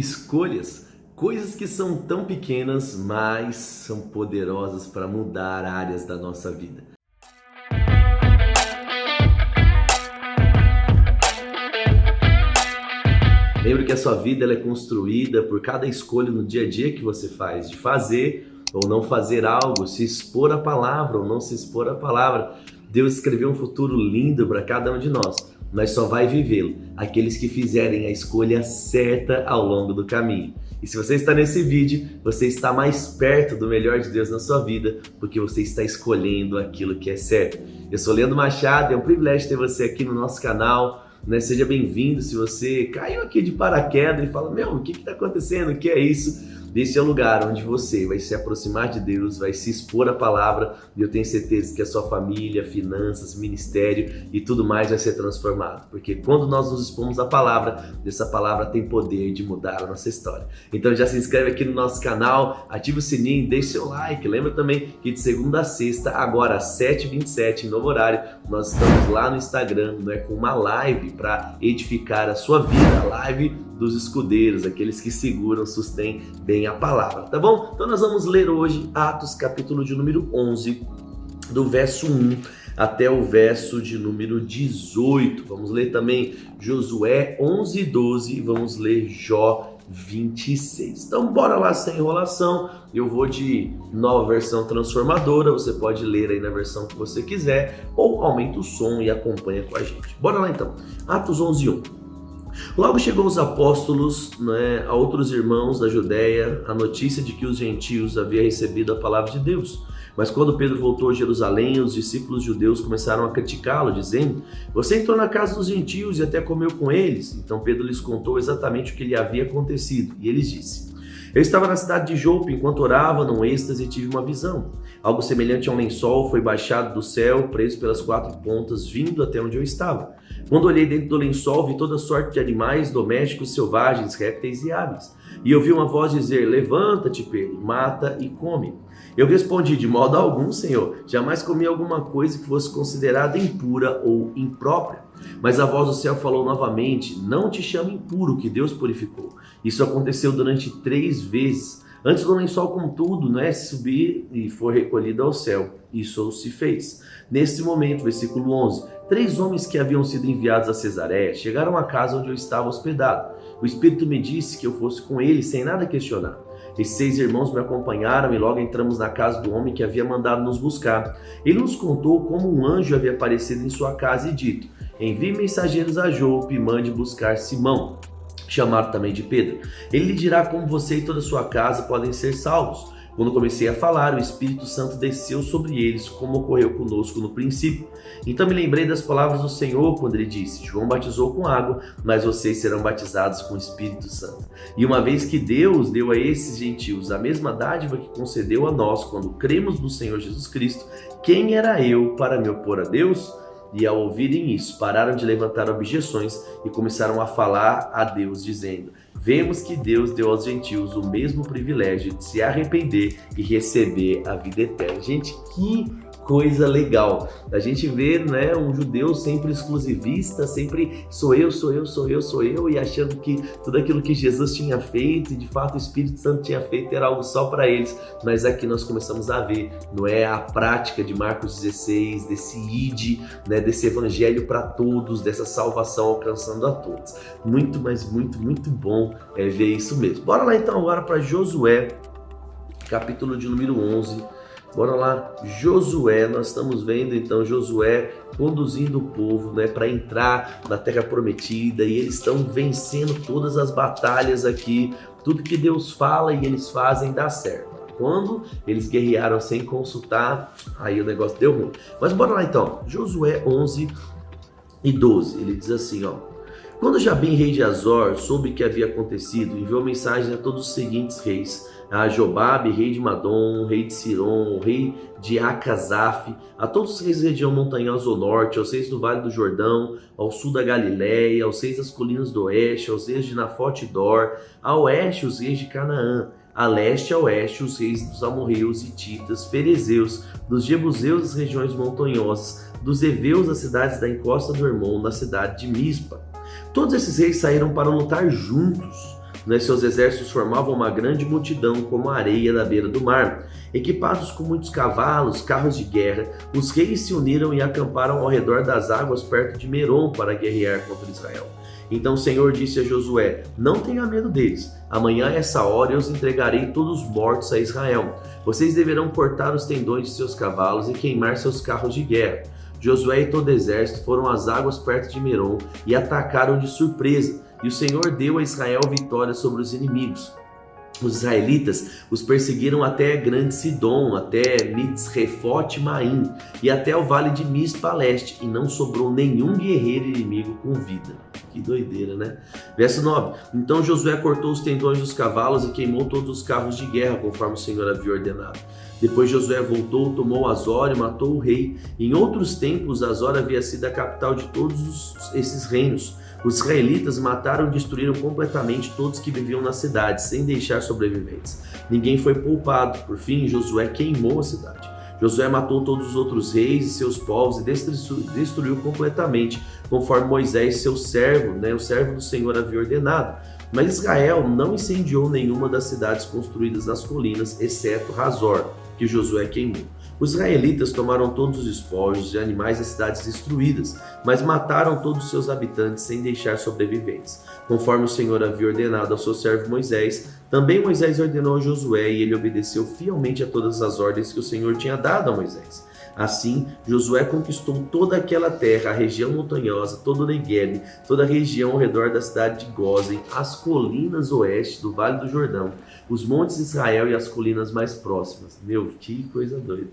Escolhas, coisas que são tão pequenas, mas são poderosas para mudar áreas da nossa vida. Lembre que a sua vida ela é construída por cada escolha no dia a dia que você faz, de fazer ou não fazer algo, se expor à palavra ou não se expor à palavra. Deus escreveu um futuro lindo para cada um de nós, mas só vai vivê-lo aqueles que fizerem a escolha certa ao longo do caminho. E se você está nesse vídeo, você está mais perto do melhor de Deus na sua vida, porque você está escolhendo aquilo que é certo. Eu sou Leandro Machado, é um privilégio ter você aqui no nosso canal. Seja bem-vindo. Se você caiu aqui de paraquedas e fala, o que está acontecendo? O que é isso? Esse é o lugar onde você vai se aproximar de Deus, vai se expor à palavra, e eu tenho certeza que a sua família, finanças, ministério e tudo mais vai ser transformado. Porque quando nós nos expomos à palavra, essa palavra tem poder de mudar a nossa história. Então já se inscreve aqui no nosso canal, ativa o sininho, deixe seu like. Lembra também que de segunda a sexta, agora às 7h27, em novo horário, nós estamos lá no Instagram, com uma live para edificar a sua vida, a live dos escudeiros, aqueles que seguram, sustêm bem a palavra, tá bom? Então nós vamos ler hoje Atos capítulo de número 11, do verso 1 até o verso de número 18. Vamos ler também Josué 11 e 12 e vamos ler Jó 26. Então bora lá sem enrolação, eu vou de nova versão transformadora, você pode ler aí na versão que você quiser ou aumenta o som e acompanha com a gente. Bora lá então, Atos 11 e 1. Logo chegou aos apóstolos, a outros irmãos da Judéia, a notícia de que os gentios haviam recebido a palavra de Deus. Mas quando Pedro voltou a Jerusalém, os discípulos judeus começaram a criticá-lo, dizendo: "Você entrou na casa dos gentios e até comeu com eles." Então Pedro lhes contou exatamente o que lhe havia acontecido, e ele disse: "Eu estava na cidade de Jope enquanto orava num êxtase e tive uma visão. Algo semelhante a um lençol foi baixado do céu, preso pelas 4 pontas, vindo até onde eu estava. Quando olhei dentro do lençol, vi toda sorte de animais domésticos, selvagens, répteis e aves. E ouvi uma voz dizer: 'Levanta-te, Pedro, mata e come.' Eu respondi: 'De modo algum, Senhor, jamais comi alguma coisa que fosse considerada impura ou imprópria.' Mas a voz do céu falou novamente: 'Não te chame impuro, que Deus purificou.' Isso aconteceu durante 3 vezes. Antes do lençol, contudo, subir e foi recolhido ao céu. Isso se fez. Nesse momento, versículo 11, 3 homens que haviam sido enviados a Cesareia chegaram à casa onde eu estava hospedado. O Espírito me disse que eu fosse com eles sem nada questionar. Esses 6 irmãos me acompanharam e logo entramos na casa do homem que havia mandado nos buscar. Ele nos contou como um anjo havia aparecido em sua casa e dito: 'Envie mensageiros a Jope e mande buscar Simão, chamado também de Pedro. Ele lhe dirá como você e toda a sua casa podem ser salvos.' Quando comecei a falar, o Espírito Santo desceu sobre eles, como ocorreu conosco no princípio. Então me lembrei das palavras do Senhor quando ele disse: 'João batizou com água, mas vocês serão batizados com o Espírito Santo.' E uma vez que Deus deu a esses gentios a mesma dádiva que concedeu a nós quando cremos no Senhor Jesus Cristo, quem era eu para me opor a Deus?" E ao ouvirem isso, pararam de levantar objeções e começaram a falar a Deus, dizendo: "Vemos que Deus deu aos gentios o mesmo privilégio de se arrepender e receber a vida eterna." Gente, que coisa legal. A gente vê, um judeu sempre exclusivista, sempre sou eu, e achando que tudo aquilo que Jesus tinha feito, e de fato o Espírito Santo tinha feito, era algo só para eles. Mas aqui nós começamos a ver, a prática de Marcos 16, desse id, desse evangelho para todos, dessa salvação alcançando a todos. Muito, mas muito bom ver isso mesmo. Bora lá então agora para Josué, capítulo de número 11. Bora lá, Josué, nós estamos vendo então Josué conduzindo o povo para entrar na terra prometida, e eles estão vencendo todas as batalhas aqui. Tudo que Deus fala e eles fazem dá certo. Quando eles guerrearam sem consultar, aí o negócio deu ruim. Mas bora lá então, Josué 11 e 12, ele diz assim, Quando Jabim, rei de Azor, soube o que havia acontecido, enviou mensagem a todos os seguintes reis: a Jobabe, rei de Madom, rei de Siron, rei de Acazaf, a todos os reis da região montanhosa ao norte, aos reis do vale do Jordão, ao sul da Galileia, aos reis das colinas do oeste, aos reis de Nafote e Dor, a oeste os reis de Canaã, a leste e a oeste os reis dos amorreus, hititas, ferezeus, dos jebuseus das regiões montanhosas, dos heveus das cidades da encosta do Hermon, na cidade de Mispa. Todos esses reis saíram para lutar juntos. Seus exércitos formavam uma grande multidão como a areia da beira do mar. Equipados com muitos cavalos, carros de guerra, os reis se uniram e acamparam ao redor das águas perto de Merom para guerrear contra Israel. Então o Senhor disse a Josué: não tenha medo deles. Amanhã a essa hora eu os entregarei todos mortos a Israel. Vocês deverão cortar os tendões de seus cavalos e queimar seus carros de guerra. Josué e todo o exército foram às águas perto de Merom e atacaram de surpresa. E o Senhor deu a Israel vitória sobre os inimigos. Os israelitas os perseguiram até Grande Sidom, até Mitzrefote-Maim e até o vale de Mispa leste, e não sobrou nenhum guerreiro inimigo com vida. Que doideira, né? Verso 9. Então Josué cortou os tendões dos cavalos e queimou todos os carros de guerra, conforme o Senhor havia ordenado. Depois Josué voltou, tomou Azor e matou o rei. Em outros tempos, Azor havia sido a capital de todos esses reinos. Os israelitas mataram e destruíram completamente todos que viviam na cidade, sem deixar sobreviventes. Ninguém foi poupado. Por fim, Josué queimou a cidade. Josué matou todos os outros reis e seus povos e destruiu completamente, conforme Moisés, seu servo, o servo do Senhor, havia ordenado. Mas Israel não incendiou nenhuma das cidades construídas nas colinas, exceto Hazor, que Josué queimou. Os israelitas tomaram todos os despojos de animais das cidades destruídas, mas mataram todos os seus habitantes sem deixar sobreviventes. Conforme o Senhor havia ordenado ao seu servo Moisés, também Moisés ordenou a Josué e ele obedeceu fielmente a todas as ordens que o Senhor tinha dado a Moisés. Assim, Josué conquistou toda aquela terra, a região montanhosa, todo o Negueb, toda a região ao redor da cidade de Gósen, as colinas oeste do Vale do Jordão, os montes de Israel e as colinas mais próximas. Meu, que coisa doida,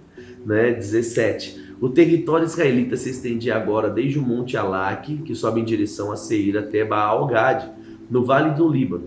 né? 17. O território israelita se estendia agora desde o monte Alaque, que sobe em direção a Seir, até Baal-Gade, no Vale do Líbano,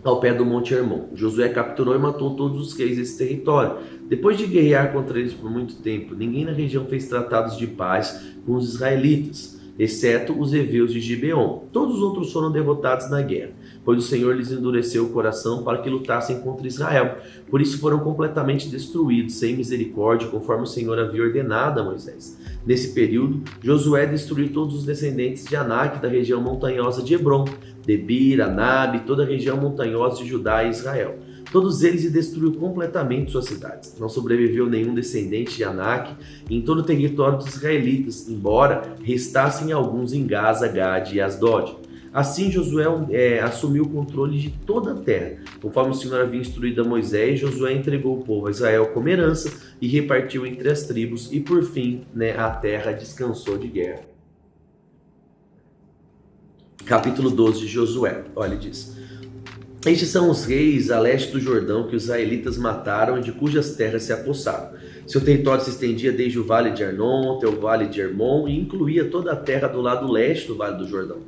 ao pé do Monte Hermon. Josué capturou e matou todos os reis desse território. Depois de guerrear contra eles por muito tempo, ninguém na região fez tratados de paz com os israelitas, exceto os heveus de Gibeon. Todos os outros foram derrotados na guerra, pois o Senhor lhes endureceu o coração para que lutassem contra Israel. Por isso foram completamente destruídos, sem misericórdia, conforme o Senhor havia ordenado a Moisés. Nesse período, Josué destruiu todos os descendentes de Anak da região montanhosa de Hebron, Debir, Anab, toda a região montanhosa de Judá e Israel. Todos eles destruiu completamente suas cidades. Não sobreviveu nenhum descendente de Anak em todo o território dos israelitas, embora restassem alguns em Gaza, Gade e Asdod. Assim Josué assumiu o controle de toda a terra. Conforme o Senhor havia instruído a Moisés, Josué entregou o povo a Israel como herança e repartiu entre as tribos, e por fim a terra descansou de guerra. Capítulo 12 de Josué, olha, diz: estes são os reis a leste do Jordão que os israelitas mataram e de cujas terras se apossaram. Seu território se estendia desde o vale de Arnon até o vale de Hermon e incluía toda a terra do lado leste do vale do Jordão.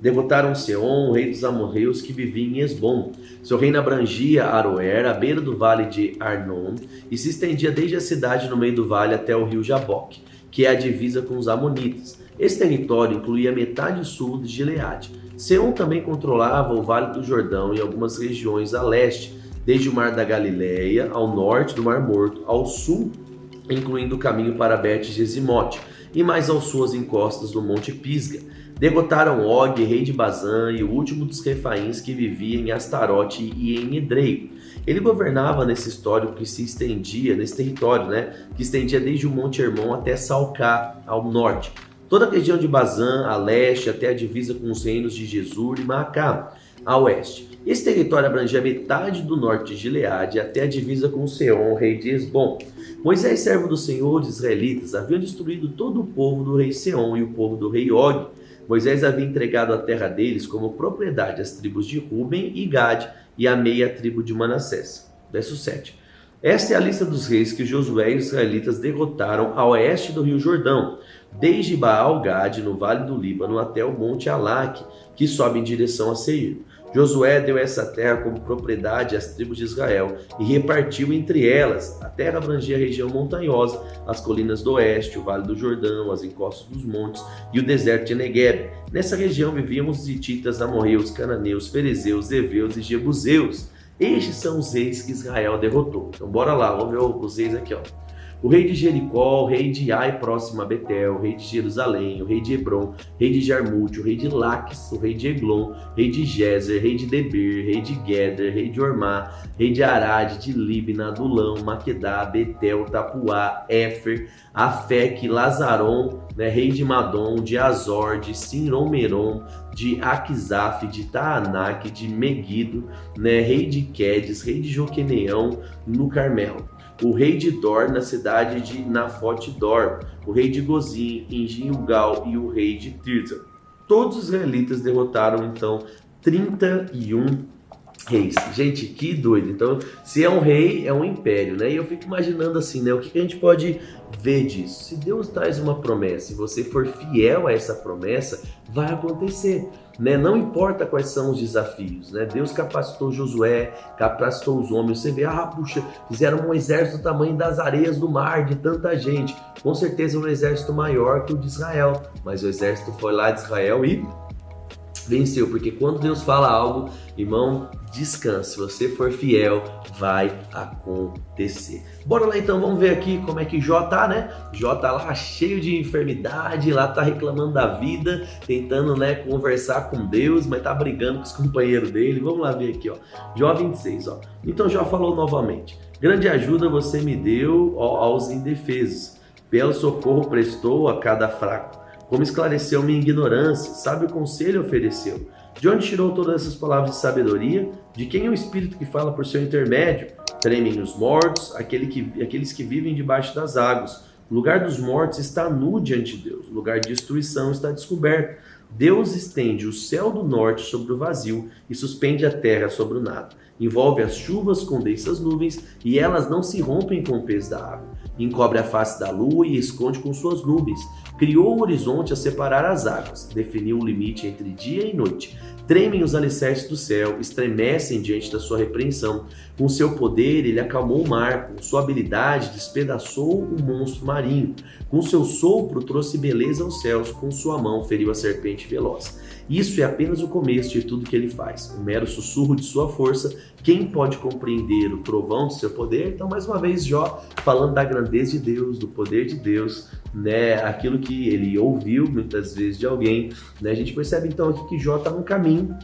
Derrotaram Seom, o rei dos amorreus, que vivia em Esbom. Seu reino abrangia Aroer, à beira do vale de Arnon, e se estendia desde a cidade no meio do vale até o rio Jaboque, que é a divisa com os amonitas. Esse território incluía metade sul de Gileade. Seom também controlava o Vale do Jordão e algumas regiões a leste, desde o Mar da Galileia, ao norte do Mar Morto, ao sul, incluindo o caminho para Bet-Gesimote, e mais ao sul as encostas do Monte Pisga. Derrotaram Og, rei de Bazã, e o último dos refaíns que vivia em Astarote e em Edrei. Ele governava nesse território, que se estendia desde o Monte Hermon até Salcá, ao norte. Toda a região de Bazã, a leste, até a divisa com os reinos de Jesur e Maacá, a oeste. Esse território abrangia metade do norte de Gileade, até a divisa com Seom, rei de Esbom. Moisés, servo do Senhor, os israelitas, haviam destruído todo o povo do rei Seom e o povo do rei Og. Moisés havia entregado a terra deles como propriedade às tribos de Ruben e Gade e à meia tribo de Manassés. Verso 7. Esta é a lista dos reis que Josué e os israelitas derrotaram a oeste do rio Jordão, desde Baal-Gade, no vale do Líbano, até o monte Alaque, que sobe em direção a Seir. Josué deu essa terra como propriedade às tribos de Israel e repartiu entre elas. A terra abrangia a região montanhosa, as colinas do oeste, o vale do Jordão, as encostas dos montes e o deserto de Negueb. Nessa região viviam os hititas, amorreus, cananeus, ferezeus, heveus e jebuseus. Estes são os reis que Israel derrotou. Então bora lá, vamos ver os reis aqui, ó. O rei de Jericó, o rei de Ai próximo a Betel, o rei de Jerusalém, o rei de Hebron, o rei de Jarmute, o rei de Laques, o rei de Eglon, o rei de Gezer, rei de Debir, rei de Geder, rei de Ormá, rei de Arade, de Libna, Adulão, Maquedá, Betel, Tapuá, Éfer, Afec, Lazaron, né, rei de Madom, de Azor, de Sinron-Meron, de Aquisaf, de Taanac, de Megido, né, rei de Quedes, rei de Joqueneão, no Carmelo. O rei de Dor, na cidade de Nafote-Dor, o rei de Gozim, em Gilgal, e o rei de Tirza. Todos os israelitas derrotaram, então, 31 reis. Gente, que doido. Então, se é um rei, é um império, né? E eu fico imaginando assim, né? O que a gente pode ver disso? Se Deus traz uma promessa e você for fiel a essa promessa, vai acontecer, né? Não importa quais são os desafios, né? Deus capacitou Josué, capacitou os homens. Você vê, puxa, fizeram um exército do tamanho das areias do mar, de tanta gente. Com certeza um exército maior que o de Israel. Mas o exército foi lá de Israel e venceu, porque quando Deus fala algo, irmão, descanse, se você for fiel, vai acontecer. Bora lá então, vamos ver aqui como é que Jó tá, né? Jó tá lá cheio de enfermidade, lá tá reclamando da vida, tentando, né, conversar com Deus, mas tá brigando com os companheiros dele. Vamos lá ver aqui, ó. Jó 26, ó. Então Jó falou novamente: grande ajuda você me deu, ó, aos indefesos, belo socorro prestou a cada fraco. Como esclareceu minha ignorância, sábio conselho ofereceu. De onde tirou todas essas palavras de sabedoria? De quem é o Espírito que fala por seu intermédio? Tremem os mortos, aqueles que vivem debaixo das águas. O lugar dos mortos está nu diante de Deus, o lugar de destruição está descoberto. Deus estende o céu do norte sobre o vazio e suspende a terra sobre o nada. Envolve as chuvas com densas nuvens e elas não se rompem com o peso da água. Encobre a face da lua e esconde com suas nuvens. Criou o horizonte a separar as águas. Definiu o limite entre dia e noite. Tremem os alicerces do céu, estremecem diante da sua repreensão. Com seu poder ele acalmou o mar, com sua habilidade despedaçou o monstro marinho. Com seu sopro trouxe beleza aos céus, com sua mão feriu a serpente veloz. Isso é apenas o começo de tudo que ele faz, o mero sussurro de sua força. Quem pode compreender o trovão do seu poder? Então, mais uma vez, Jó falando da grandeza de Deus, do poder de Deus, né? Aquilo que ele ouviu muitas vezes de alguém, né? A gente percebe então aqui que Jó está no caminho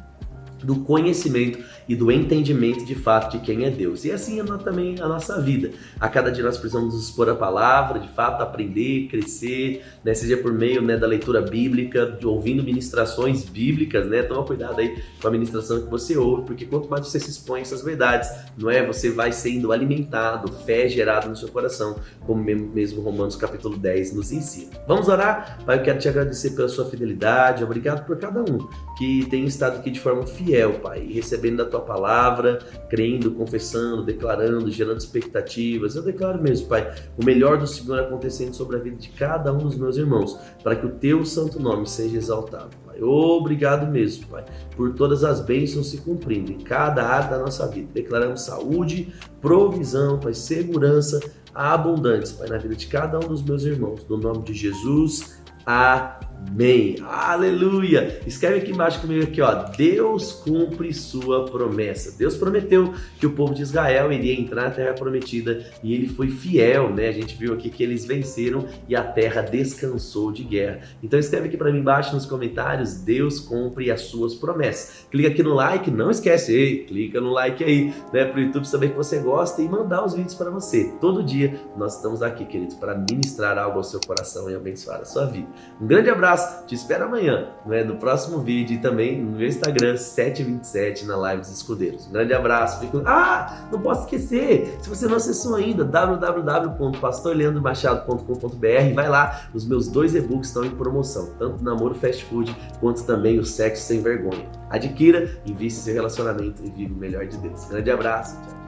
do conhecimento e do entendimento de fato de quem é Deus. E assim é também a nossa vida. A cada dia nós precisamos nos expor a palavra, de fato aprender, crescer, né? Seja por meio, né, da leitura bíblica, de ouvindo ministrações bíblicas, né? Toma cuidado aí com a ministração que você ouve, porque quanto mais você se expõe a essas verdades, não é? Você vai sendo alimentado, fé gerada no seu coração, como mesmo Romanos capítulo 10 nos ensina. Vamos orar? Pai, eu quero te agradecer pela sua fidelidade, obrigado por cada um que tem estado aqui de forma fiel, Pai, recebendo da tua palavra, crendo, confessando, declarando, gerando expectativas. Eu declaro mesmo, Pai, o melhor do Senhor acontecendo sobre a vida de cada um dos meus irmãos, para que o teu santo nome seja exaltado, Pai. Obrigado mesmo, Pai, por todas as bênçãos se cumprindo em cada área da nossa vida. Declaramos saúde, provisão, Pai, segurança abundantes, Pai, na vida de cada um dos meus irmãos. No nome de Jesus, amém. Aleluia. Escreve aqui embaixo comigo aqui, ó. Deus cumpre sua promessa. Deus prometeu que o povo de Israel iria entrar na terra prometida e ele foi fiel, né? A gente viu aqui que eles venceram e a terra descansou de guerra. Então escreve aqui para mim embaixo nos comentários: Deus cumpre as suas promessas. Clica aqui no like, não esquece, clica no like aí, né? Para o YouTube saber que você gosta e mandar os vídeos para você. Todo dia nós estamos aqui, queridos, para ministrar algo ao seu coração e abençoar a sua vida. Um grande abraço, te espero amanhã, né, no próximo vídeo e também no meu Instagram, 727, na Live dos Escudeiros. Um grande abraço. Não posso esquecer, se você não acessou ainda, www.pastorleandromachado.com.br, vai lá, os meus 2 e-books estão em promoção, tanto o Namoro Fast Food, quanto também o Sexo Sem Vergonha. Adquira, invista em seu relacionamento e viva o melhor de Deus. Grande abraço, tchau.